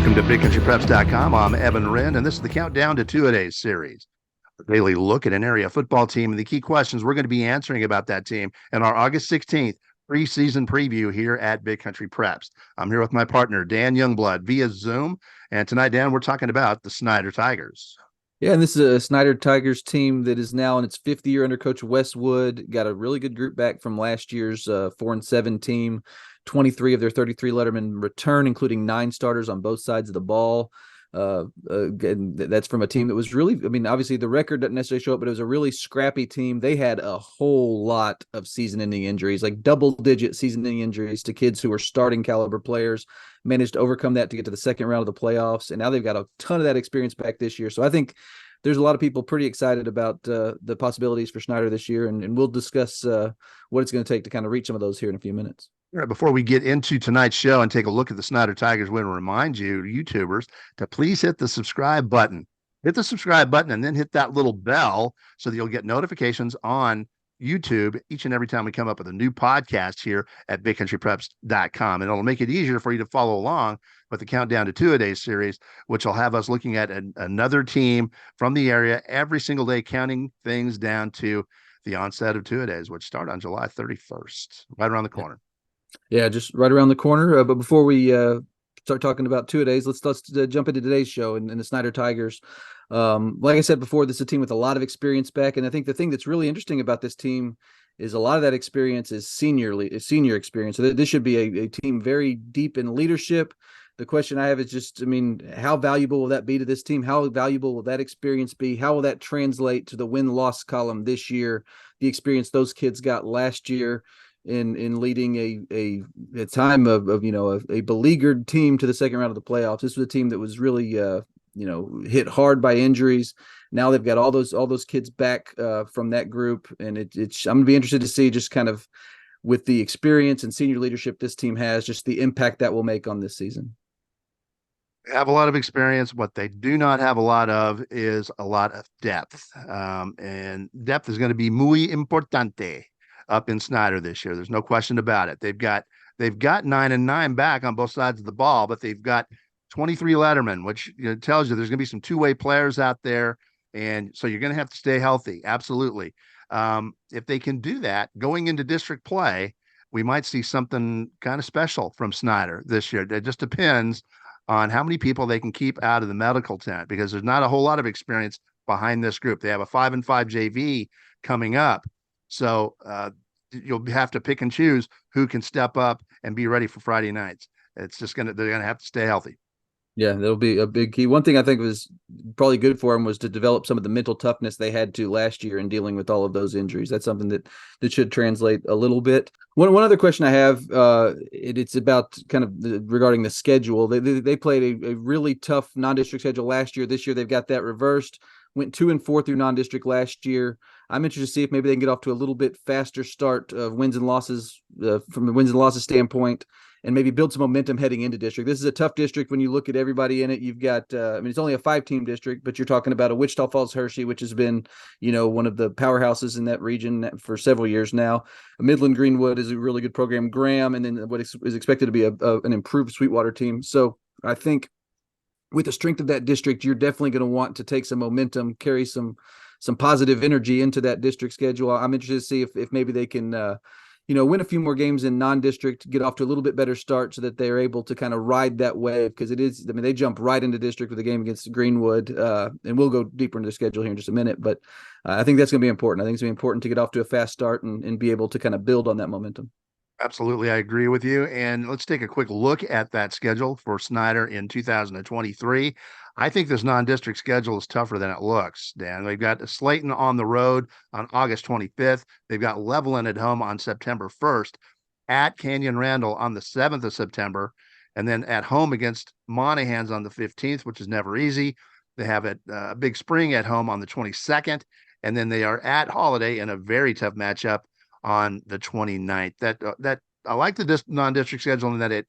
Welcome to BigCountryPreps.com. I'm Evan Wren, and this is the Countdown to Two-A-Days series. A daily look at an area football team and the key questions we're going to be answering about that team in our August 16th preseason preview here at Big Country Preps. I'm here with my partner, Dan Youngblood, via Zoom. And tonight, Dan, we're talking about the Snyder Tigers. Yeah, and this is a Snyder Tigers team that is now in its fifth year under Coach Westwood. Got a really good group back from last year's 4-7 team. 23 of their 33 lettermen return, including 9 starters on both sides of the ball. And that's from a team that was really, obviously the record doesn't necessarily show up, but it was a really scrappy team. They had a whole lot of season-ending injuries, like double-digit season-ending injuries to kids who were starting caliber players. Managed to overcome that to get to the second round of the playoffs, and now they've got a ton of that experience back this year. So I think there's a lot of people pretty excited about the possibilities for Snyder this year, and we'll discuss what it's going to take to kind of reach some of those here in a few minutes. All right, before we get into tonight's show and take a look at the Snyder Tigers, we want to remind you, YouTubers, to please hit the subscribe button. Hit the subscribe button and then hit that little bell so that you'll get notifications on YouTube each and every time we come up with a new podcast here at BigCountryPreps.com. And it'll make it easier for you to follow along with the Countdown to Two-A-Days series, which will have us looking at another team from the area every single day, counting things down to the onset of Two-A-Days, which start on July 31st, right around the corner. Yeah, just right around the corner. But before we start talking about Two-A-Days, let's jump into today's show and the Snyder Tigers. Like I said before, this is a team with a lot of experience back, and I think the thing that's really interesting about this team is a lot of that experience is senior experience. So this should be a team very deep in leadership. The question I have is just, how valuable will that be to this team? How valuable will that experience be? How will that translate to the win-loss column this year? The experience those kids got last year in leading a time of a beleaguered team to the second round of the playoffs. This was a team that was really hit hard by injuries. Now they've got all those kids back from that group, and I'm gonna be interested to see just kind of with the experience and senior leadership this team has, just the impact that will make on this season. They have a lot of experience. What they do not have a lot of is a lot of depth, and depth is going to be muy importante up in Snyder this year. There's no question about it. They've got 9 and 9 back on both sides of the ball, but they've got 23 lettermen, which tells you there's going to be some two-way players out there, and so you're going to have to stay healthy. Absolutely. If they can do that going into district play, we might see something kind of special from Snyder this year. It just depends on how many people they can keep out of the medical tent, because there's not a whole lot of experience behind this group. They have a 5-5 JV coming up. So you'll have to pick and choose who can step up and be ready for Friday nights. It's just they're going to have to stay healthy. Yeah, that'll be a big key. One thing I think was probably good for them was to develop some of the mental toughness they had to last year in dealing with all of those injuries. That's something that should translate a little bit. One other question I have, it's about kind of regarding the schedule. They played a really tough non-district schedule last year. This year they've got that reversed. Went 2-4 through non-district last year. I'm interested to see if maybe they can get off to a little bit faster start of wins and losses from the wins and losses standpoint, and maybe build some momentum heading into district. This is a tough district when you look at everybody in it. You've got, it's only a 5-team district, but you're talking about a Wichita Falls Hershey, which has been, one of the powerhouses in that region for several years now. Midland Greenwood is a really good program. Graham, and then what is expected to be an improved Sweetwater team. So I think with the strength of that district, you're definitely going to want to take some momentum, carry some positive energy into that district schedule. I'm interested to see if maybe they can, win a few more games in non-district, get off to a little bit better start so that they're able to kind of ride that wave, because they jump right into district with a game against Greenwood, and we'll go deeper into the schedule here in just a minute. But I think that's going to be important. I think it's going to be important to get off to a fast start and be able to kind of build on that momentum. Absolutely. I agree with you. And let's take a quick look at that schedule for Snyder in 2023. I think this non-district schedule is tougher than it looks, Dan. They've got Slayton on the road on August 25th. They've got Levelland at home on September 1st, at Canyon Randall on the 7th of September, and then at home against Monahans on the 15th, which is never easy. They have a Big Spring at home on the 22nd, and then they are at Holiday in a very tough matchup on the 29th. That I like the non-district schedule in that it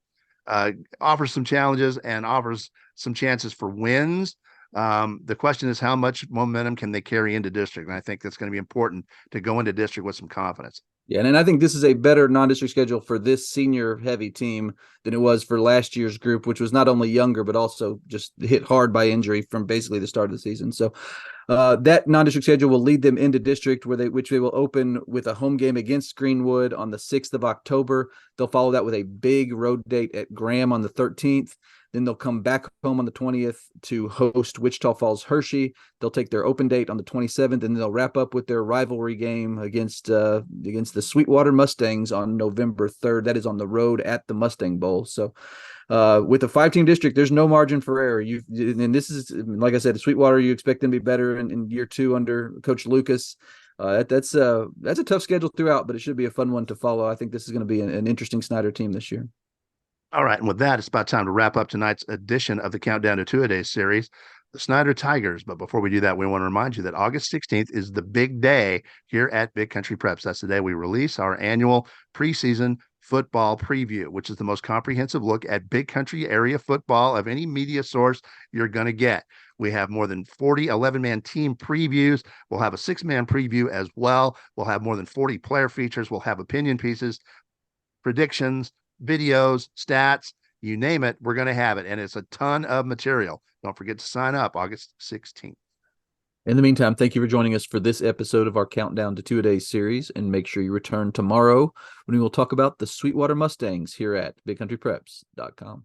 offers some challenges and offers some chances for wins, The question is how much momentum can they carry into district? And I think that's going to be important to go into district with some confidence. Yeah, and I think this is a better non-district schedule for this senior-heavy team than it was for last year's group, which was not only younger but also just hit hard by injury from basically the start of the season. So that non-district schedule will lead them into district, which they will open with a home game against Greenwood on the 6th of October. They'll follow that with a big road date at Graham on the 13th. Then they'll come back home on the 20th to host Wichita Falls Hershey. They'll take their open date on the 27th, and they'll wrap up with their rivalry game against the Sweetwater Mustangs on November 3rd. That is on the road at the Mustang Bowl. So with a 5-team district, there's no margin for error. And this is, like I said, Sweetwater, you expect them to be better in year 2 under Coach Lucas. That's a tough schedule throughout, but it should be a fun one to follow. I think this is going to be an interesting Snyder team this year. All right. And with that, it's about time to wrap up tonight's edition of the Countdown to Two-A-Days series, the Snyder Tigers. But before we do that, we want to remind you that August 16th is the big day here at Big Country Preps. That's the day we release our annual preseason football preview, which is the most comprehensive look at Big Country area football of any media source you're going to get. We have more than 40 11-man team previews. We'll have a 6-man preview as well. We'll have more than 40 player features. We'll have opinion pieces, predictions, videos, stats, you name it, we're going to have it. And it's a ton of material. Don't forget to sign up August 16th. In the meantime, thank you for joining us for this episode of our Countdown to Two-A-Days series. And make sure you return tomorrow when we will talk about the Sweetwater Mustangs here at BigCountryPreps.com.